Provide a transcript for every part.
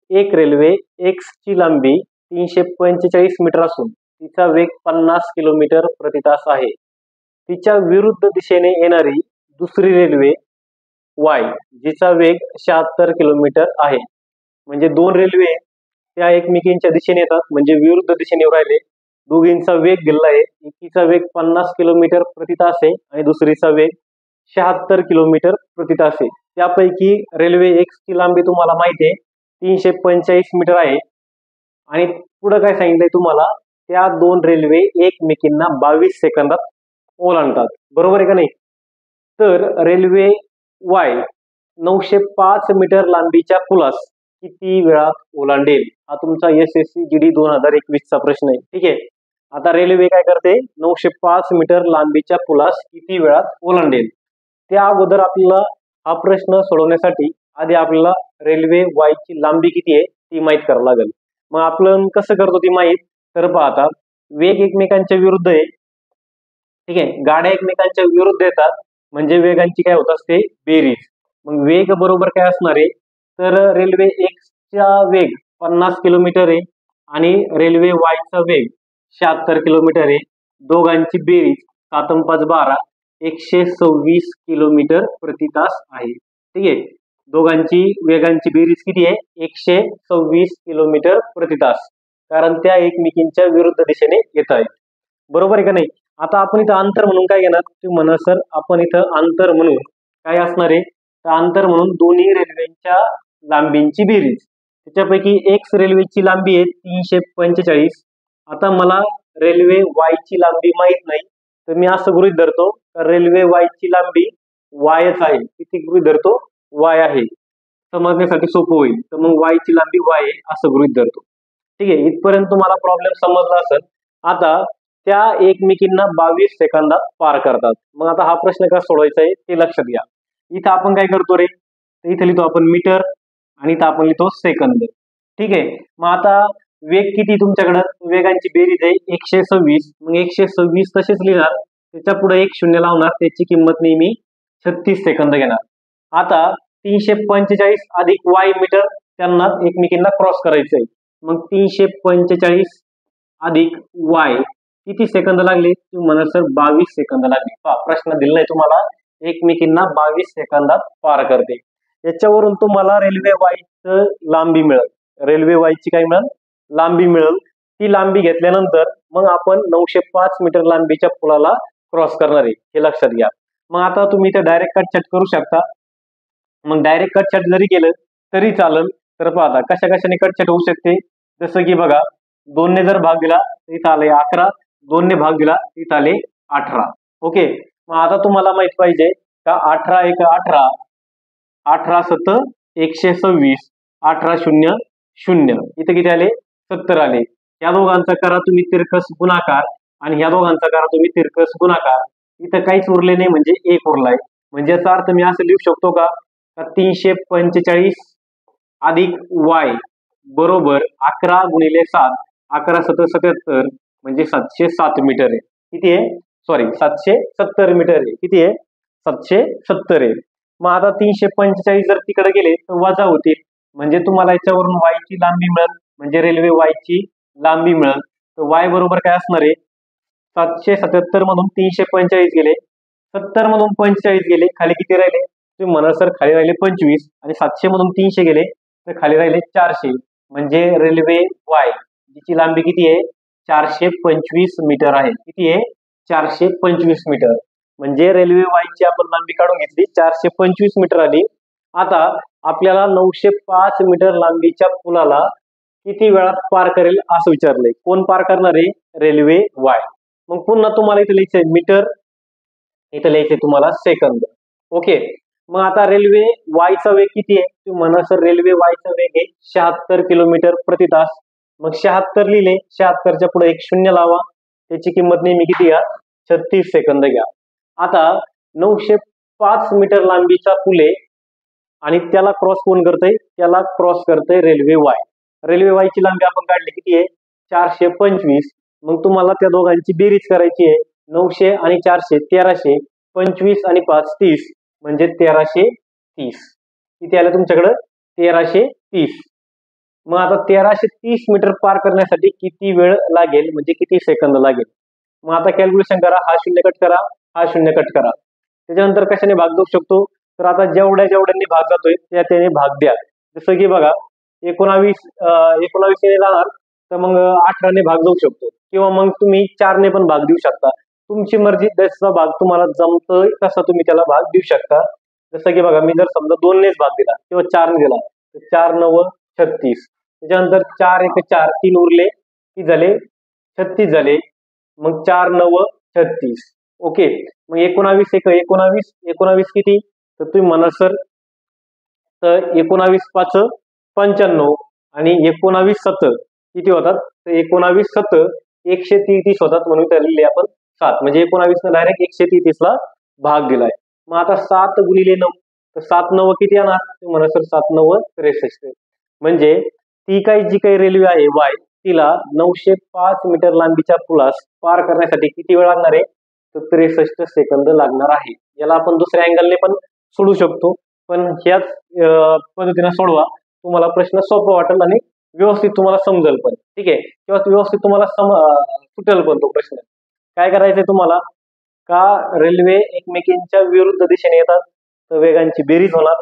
एक railway x ची लांबी 345 मीटर असून तिचा वेग 50 किलोमीटर प्रति तास आहे. तिच्या विरुद्ध दिशेने येणारी दुसरी रेल्वे वाय जिचा वेग 76 किलोमीटर आहे. म्हणजे दोन रेल्वे त्या एकमेकींच्या दिशेने येतात, म्हणजे विरुद्ध दिशेने येऊ राहिले. दोघींचा वेग दिला आहे. एकीचा वेग 50 किलोमीटर प्रति तास आहे आणि दुसरीचा वेग 76 किलोमीटर प्रति तास आहे. त्यापैकी रेल्वे एक्स ची लांबी तुम्हाला माहिती आहे 345 मीटर आहे. आणि पुढे काय सांगितलंय तुम्हाला, त्या दोन रेल्वे एकमेकींना 22 सेकंदात ओलांडतात. बरोबर आहे का नाही? तर रेल्वे वाय 905 मीटर लांबीच्या पुलास किती वेळात ओलांडेल? हा तुमचा SSC GD 2021 चा प्रश्न आहे. ठीक आहे. आता रेल्वे काय करते, 905 मीटर लांबीच्या पुलास किती वेळात ओलांडेल? त्या अगोदर आपल्याला हा प्रश्न सोडवण्यासाठी आधी आपल्याला रेल्वे वाय ची लांबी किती आहे ती माहित करावं लागेल. मग आपण कसं करतो ती माहित, तर पाहता वेग एकमेकांच्या विरुद्ध आहे. ठीक आहे, गाड्या एकमेकांच्या विरुद्ध येतात म्हणजे वेगांची काय होत असते, बेरीज. मग वेग बरोबर काय असणार आहे, तर रेल्वे एक्स चा वेग 50 किलोमीटर आहे आणि रेल्वे वाय चा वेग 76 किलोमीटर आहे. दोघांची बेरीज 7 × 5 = 12 126 किलोमीटर प्रति तास आहे. ठीक आहे, दोघांची वेगांची बेरीज किती आहे, 126 किलोमीटर प्रति तास, कारण त्या एकमेकींच्या विरुद्ध दिशेने येत आहेत. बरोबर आहे का नाही? आता आपण इथं अंतर म्हणून काय घेणार, तुम्ही म्हणा सर आपण इथं अंतर म्हणून काय असणार आहे, तर अंतर म्हणून दोन्ही रेल्वेच्या लांबींची बेरीज. त्याच्यापैकी एक्स रेल्वेची लांबी आहे 345. आता मला रेल्वे वाय ची लांबी माहित नाही, तर मी असं गृहीत धरतो तर रेल्वे वाय ची लांबी वायच आहे. किती गृहीत धरतो, वाय आहे. समजण्यासाठी सोपं होईल, तर मग वाय ची लांबी वाय आहे असं गृहीत धरतो. ठीक आहे, इथपर्यंत तुम्हाला प्रॉब्लेम समजला असेल. आता त्या एकमेकींना 22 सेकंदात पार करतात. मग आता हा प्रश्न कसा सोडवायचा आहे ते लक्षात घ्या. इथं आपण काय करतो रे, तर इथं लिहितो आपण मीटर आणि इथं आपण लिहितो सेकंद. ठीक आहे, मग आता वेग किती तुमच्याकडे, वेगांची बेरीज आहे 126. मग 126 तसेच लिहिणार, त्याच्या पुढे एक शून्य लावणार, त्याची किंमत नेहमी 36 सेकंद घेणार. आता 345 अधिक वाय मीटर त्यांना एकमेकींना क्रॉस करायचंय. मग 345 अधिक वाय किती सेकंद लागले, तुम्ही म्हणा सर 22 सेकंद लागले. पहा प्रश्न दिलाय तुम्हाला, एकमेकींना 22 सेकंदात पार करते. याच्यावरून तुम्हाला रेल्वे वायचं लांबी मिळेल, रेल्वे वायची काय मिळेल, लांबी मिळेल. ती लांबी घेतल्यानंतर मग आपण 905 मीटर लांबीच्या पुलाला क्रॉस करणार आहे, हे लक्षात घ्या. मग आता तुम्ही इथे डायरेक्ट कट छट करू शकता. मग डायरेक्ट कट छट जरी केलं तरी चालेल. तर पाहता कशा कशाने कट छट होऊ शकते, जसं की बघा 2 ने जर भाग दिला इथं आले 11, 2 ने भाग दिला इथं आले 18. ओके, मग आता तुम्हाला माहित पाहिजे का 18 × 1 = 18, 18 × 7 = 126, 18 × 0 = 0. इथे किती आले, 70 आले. या दोघांचा करा तुम्ही तिरकस गुणाकार आणि ह्या दोघांचा करा तुम्ही तिरकस गुणाकार. इथं काहीच उरले नाही म्हणजे 1 उरलाय. म्हणजे याचा अर्थ मी असं लिहू शकतो का, 345 अधिक वाय बरोबर 11 × 7, 11 × 7 = 77, म्हणजे 707 मीटर आहे. किती आहे, सॉरी 770 मीटर आहे. किती आहे, 770 आहे. मग आता 345 जर तिकडे गेले तर वजा होतील, म्हणजे तुम्हाला याच्यावरून वाय ची लांबी मिळेल, म्हणजे रेल्वे वाय ची लांबी मिळेल. तर वाय बरोबर काय असणार आहे, 777 मधून 345 गेले, 70 मधून 45 गेले, खाली किती राहिले, तुम्ही म्हणा सर खाली राहिले 25, आणि 700 मधून 300 गेले तर खाली राहिले 400. म्हणजे रेल्वे वाय जिची लांबी किती आहे, 425 मीटर आहे. किती आहे, 425 मीटर. म्हणजे रेल्वे वाय ची आपण लांबी काढून घेतली, 425 मीटर आली. आता आपल्याला 905 मीटर लांबीच्या पुलाला किती वेळात पार करेल असं विचारलंय. कोण पार करणार आहे, रेल्वे वाय. मग पुन्हा तुम्हाला इथे लिहायचंय मीटर, इथे लिहायचंय तुम्हाला सेकंद. ओके, मग आता रेल्वे वायचा वेग किती आहे, तुम्ही म्हणा सर रेल्वे वायचा वेग आहे 76 किलोमीटर प्रति तास. मग 76 लिहिले, 76 च्या पुढे एक शून्य लावा, त्याची किंमत नेहमी किती घ्या, 36 सेकंद घ्या. आता 905 मीटर लांबीचा पूल आहे आणि त्याला क्रॉस कोण करतंय, त्याला क्रॉस करतंय रेल्वे वाय. रेल्वे वाय ची लांबी आपण काढली किती आहे, 425. मग तुम्हाला त्या दोघांची बेरीज करायची आहे, 900 आणि 400 1300, 25 आणि 5 30, म्हणजे 1330. किती आलं तुमच्याकडे, 1330. मग आता 1330 मीटर पार करण्यासाठी किती वेळ लागेल, म्हणजे किती सेकंद लागेल. मग आता कॅल्क्युलेशन करा, हा शून्य कट करा, हा शून्य कट करा. त्याच्यानंतर कशाने भाग देऊ शकतो, तर आता जेवढ्यांनी भाग जातोय त्याने भाग द्या. जसं की बघा 19 ने जाणार, तर मग 18ने भाग देऊ शकतो, किंवा मग तुम्ही 4ने पण भाग देऊ शकता. तुमची मर्जी, जसा भाग तुम्हाला जमतोय तसा तुम्ही त्याला भाग देऊ शकता. जसं की बघा, मी जर समजा 2नेच भाग दिला किंवा 4ने दिला, तर 4 9 36. त्याच्यानंतर 4 1 4, 3 उरले, किती झाले, 36 झाले. मग 4 9 36. ओके. मग 19 1 19, 19 किती, तर तुम्ही म्हणाल सर, तर 19 5 95 आणि 19 7 किती होतात, तर 19 7 133 होतात, म्हणून त्याला आपण 7, म्हणजे 19 ने डायरेक्ट 133 ला भाग दिलाय. मग आता 7 गुणिले 9, तर 7 9 किती येणार, म्हणा सर 7 9 63. म्हणजे जी काही रेल्वे आहे वाय, तिला 905 मीटर लांबीच्या पुलास पार करण्यासाठी किती वेळ लागणार आहे, तर 63 सेकंद लागणार आहे. याला आपण दुसऱ्या अँगलने पण सोडू शकतो, पण ह्याच पद्धतीने सोडवा, तुम्हाला प्रश्न सोपा वाटेल आणि व्यवस्थित तुम्हाला समजेल पण. ठीक आहे, किंवा व्यवस्थित तुम्हाला सुटेल पण तो प्रश्न. काय करायचंय तुम्हाला, का रेल्वे एकमेकींच्या विरुद्ध दिशेने येतात, तर वेगांची बेरीज होणार.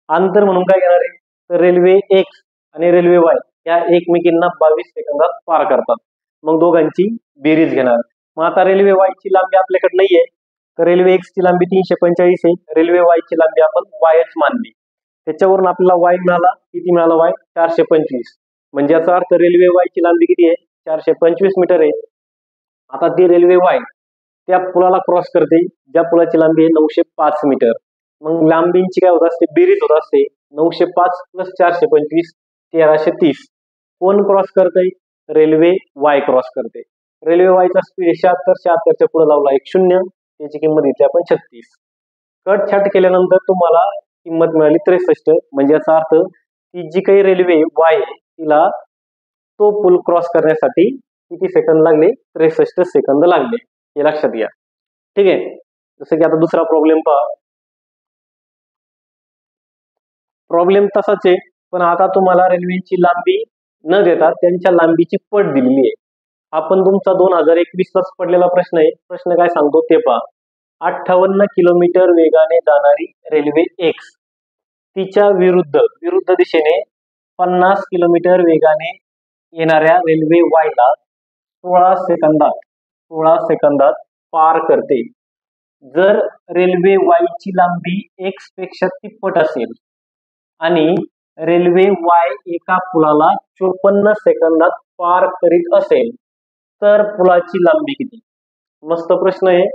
अंतर म्हणून काय घेणार आहे, तर रेल्वे एक्स आणि रेल्वे वाय या एकमेकींना 22 सेकंदात पार करतात. मग दोघांची बेरीज घेणार. मग आता रेल्वे वाय ची लांबी आपल्याकडे नाहीये, तर रेल्वे एक्स ची लांबी 345 आहे, रेल्वे वाय ची लांबी आपण वायच मानली. त्याच्यावरून आपल्याला वाय मिळाला, किती मिळाला, वाय 425. म्हणजे याचा अर्थ रेल्वे वाय ची लांबी किती आहे, 425 मीटर आहे. आता ती रेल्वे वाय त्या पुलाला क्रॉस करते, ज्या पुलाची लांबी आहे 905 मीटर. मग लांबींची काय होत असते, बेरीज होत असते. 905 प्लस 425 1330. कोण क्रॉस करते, रेल्वे वाय क्रॉस करते. रेल्वे वायचा स्पीड 76, 76च्या पुढे लावला 1 0, त्याची किंमत घेतली आपण 36. कट छाट केल्यानंतर तुम्हाला किंमत मिळाली 63. म्हणजे याचा अर्थ की जी काही रेल्वे वाय आहे, तिला तो पूल क्रॉस करण्यासाठी किती सेकंद लागले, 63 सेकंद लागले. हे लक्षात घ्या. ठीक आहे. जसं की आता दुसरा प्रॉब्लेम पहा. प्रॉब्लेम तसाच आहे, पण आता तुम्हाला रेल्वेची लांबी न देता त्यांच्या लांबीची पट दिलेली आहे. आपण तुमचा 2021 लाच पडलेला प्रश्न आहे. प्रश्न काय सांगतो ते पहा. 58 किलोमीटर वेगाने जाणारी रेल्वे एक्स तिच्या विरुद्ध दिशेने 50 किलोमीटर वेगाने येणाऱ्या रेल्वे वायला 16 सेकंदात पार करते. जर रेल्वे वाय ची लांबी एक्स पेक्षा तिप्पट असेल आणि रेल्वे वाय एका पुलाला 54 सेकंदात पार करीत असेल, तर पुलाची लांबी किती. मस्त प्रश्न आहे.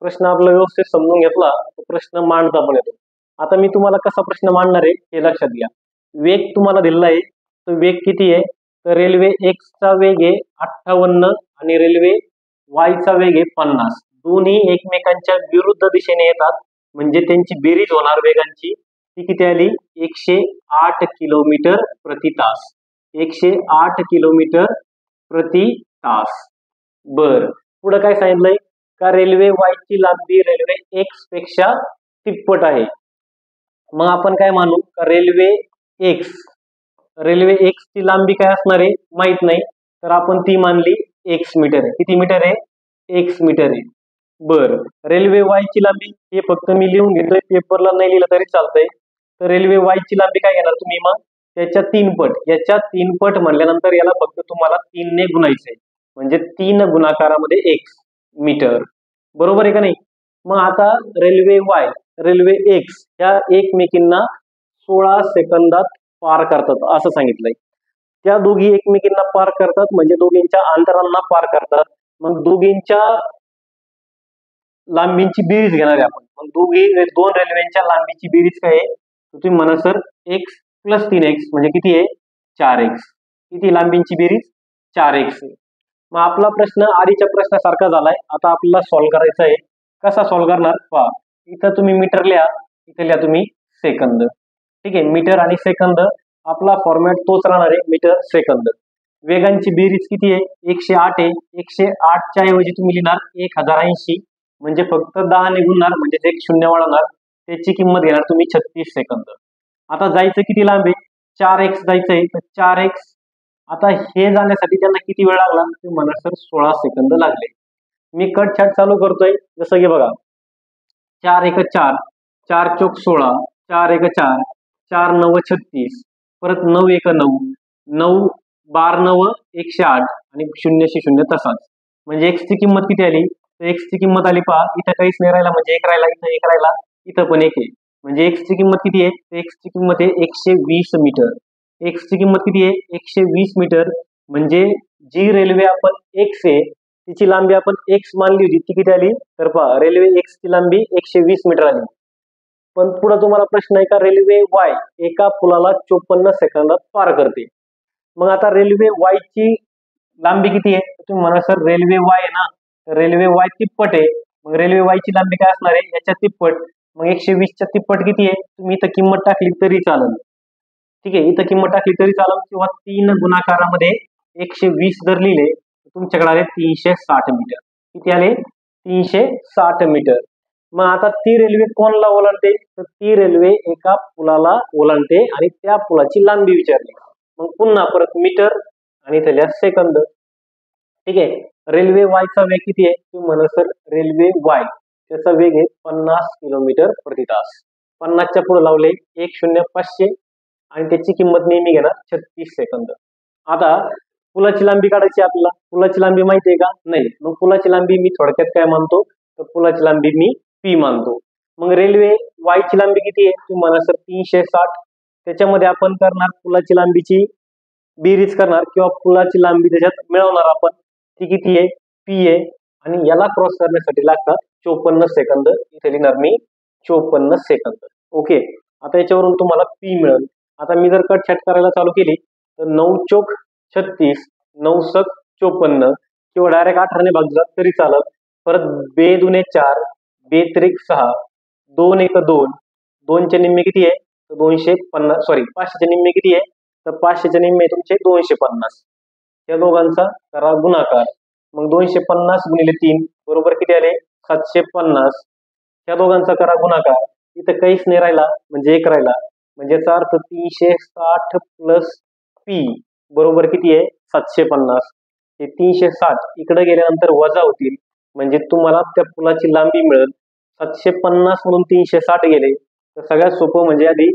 प्रश्न आपला व्यवस्थित समजून घेतला तर प्रश्न मांडता पण येतो. आता मी तुम्हाला कसा प्रश्न मांडणार आहे हे लक्षात घ्या. वेग तुम्हाला दिलेला आहे, तर वेग किती आहे, तर रेल्वे एक्स चा वेग आहे 58 आणि रेल्वे वाय चा वेग आहे 50. दोन्ही एकमेकांच्या विरुद्ध दिशेने येतात, म्हणजे त्यांची बेरीज होणार वेगांची. ती किती आली, 108 किलोमीटर प्रति तास. 108 किलोमीटर प्रति तास. बर, पुढे काय सांगितलंय, का रेल्वे वाय ची लांबी रेल्वे एक्स पेक्षा तिप्पट आहे. मग आपण काय मानू, का रेल्वे एक्स ची लांबी काय असणार आहे माहित नाही, तर आपण ती मानली एक्स मीटर आहे. किती मीटर आहे, एक्स मीटर आहे. बर, रेल्वे वाय ची लांबी, हे फक्त मी लिहून घेतोय, पेपरला नाही लिहिलं तरी चालतंय. तर रेल्वे वाय ची लांबी काय घेणार तुम्ही, मग त्याच्या 3 पट. याच्या 3 पट म्हणल्यानंतर याला फक्त तुम्हाला 3 ने गुणायचंय, म्हणजे 3 गुणाकारामध्ये एक्स मीटर. बरोबर आहे का नाही. मग आता रेल्वे वाय रेल्वे एक्स ह्या एकमेकींना 16 सेकंदात पार करतात असं सांगितलंय. त्या दोघी एकमेकींना पार करतात, म्हणजे दोघींच्या अंतरांना पार करतात. मग दोघींच्या लांबींची बेरीज घेणार आहे आपण. मग दोन रेल्वेंच्या लांबीची बेरीज काय आहे, तुम्ही म्हणा सर एक्स प्लस 3x म्हणजे किती आहे, 4x. किती लांबींची बेरीज, 4x. मग आपला प्रश्न आधीच्या प्रश्नासारखा झालाय. आता आपल्याला सॉल्व्ह करायचा आहे. कसा सॉल्व्ह करणार पहा. इथं तुम्ही मीटर लिहा, इथे लिहा तुम्ही सेकंद. ठीक आहे, मीटर आणि सेकंद आपला फॉर्मॅट तोच राहणार आहे, मीटर सेकंद. वेगांची बेरीज किती आहे, 108 आहे. 108 च्या ऐवजी तुम्ही लिहिणार 1080, म्हणजे फक्त 10 ने गुणणार, म्हणजे एक शून्य वाढवणार. त्याची किंमत घेणार तुम्ही 36 सेकंद. आता जायचं किती लांब आहे, 4x जायचंय तर 4x, आता हे जाण्यासाठी त्यांना किती वेळ लागला ते म्हणा सर 16 सेकंद लागले. मी कट छाट चालू करतोय, जसं की बघा 4 एक 4, 4 चोक 16, 4 एक 4, 4 9 36, परत 9 एक 9, 9 12 9 108 आणि 0 तसाच. म्हणजे x ची किंमत किती आली, तर x ची किंमत आली पहा, इथं काहीच नाही राहिला म्हणजे 1 राहिला, इथं 1 राहिला, इथं पण 1 आहे. म्हणजे x ची किंमत किती आहे, तर x ची किंमत आहे 120 मीटर. x ची किंमत किती आहे, 120 मीटर. म्हणजे जी रेल्वे आपण x आहे तिची लांबी आपण x मानली होती, ती किती आली, तर पहा रेल्वे x ची लांबी 120 मीटर आली. पण पुढे तुम्हाला प्रश्न आहे का रेल्वे y एका पुलाला 54 सेकंदात पार करते. मग आता रेल्वे y ची लांबी किती आहे, तुम्ही म्हणा सर रेल्वे y आहे ना, तर रेल्वे y तिप्पट आहे. मग रेल्वे y ची लांबी काय असणार आहे, याच्या तिप्पट. मग 120 च्या तिप्पट किती आहे, तुम्ही इथं किंमत टाकली तरी चालेल. ठीक आहे, इथं किंमत टाकली तरी चालेल, किंवा 3 गुणाकारामध्ये 120 जर लिहिले तुमच्याकडे आले 360 मीटर. किती आले, 360 मीटर. मग आता ती रेल्वे कोणला ओलांडते, तर ती रेल्वे एका पुलाला ओलांडते आणि त्या पुलाची लांबी विचारली. मग पुन्हा परत मीटर आणि इथे लिहा सेकंद. ठीक आहे, रेल्वे वायचा वेग किती आहे, तुम्ही म्हणा सर रेल्वे वाय त्याचा वेग आहे 50 किलोमीटर प्रति तास. 50 च्या पुढे लावले 10500 आणि त्याची किंमत नेहमी घेणार 36 सेकंद. आता पुलाची लांबी काढायची आपल्याला, पुलाची लांबी माहिती आहे का, नाही. मग पुलाची लांबी मी थोडक्यात काय मानतो, तर पुलाची लांबी मी p मानतो. मग रेल्वे y ची लांबी किती आहे, तुम्ही म्हणा सर 360. त्याच्यामध्ये आपण करणार पुलाची लांबीची बेरीज करणार किंवा पुलाची लांबी त्याच्यात मिळवणार आपण, ती किती आहे, p आहे. आणि याला क्रॉस करण्यासाठी लागतात 54 सेकंद. इथे लिहिणार मी 54 सेकंद. ओके, आता याच्यावरून तुम्हाला p मिळेल. आता मी जर कट छाट करायला चालू केली तर 9 चोक 36, 9 सक 54 किंवा डायरेक्ट 18 ने भागला तरी चालत. परत 2 दुने 4, 2 त्रिक 6, 2 एक 2, 2 चे निम्मे किती आहे, तर 250, सॉरी 500 चे निम्मे किती आहे, तर 500 चे निम्मे तुमचे 250. त्या दोघांचा करा गुणाकार. मग 250 गुणिले 3 बरोबर किती आले, 750. त्या दोघांचा करा गुणाकार. इथं काहीच नाही राहिला म्हणजे 1 राहिला, म्हणजे याचा अर्थ 360 प्लस p बरोबर किती आहे, 750. हे 360 इकडे गेल्यानंतर वजा होतील, म्हणजे तुम्हाला त्या पुलाची लांबी मिळेल. 750 मधून 360 गेले तर सगळ्यात सोपं म्हणजे आधी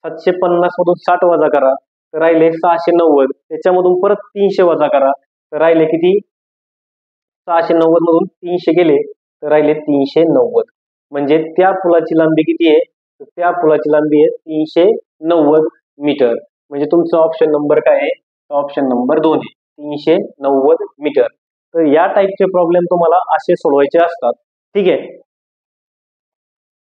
750 मधून 60 वजा करा तर राहिले 690. त्याच्यामधून परत 300 वजा करा तर राहिले किती, 690 मधून 300 गेले तर राहिले 390. म्हणजे त्या पुलाची लांबी किती आहे, तर त्या पुलाची लांबी आहे 390 मीटर. म्हणजे तुमचा ऑप्शन नंबर काय आहे, ऑप्शन नंबर 2 आहे, 390 मीटर. तर या टाईपचे प्रॉब्लेम तुम्हाला असे सोडवायचे असतात. ठीक आहे.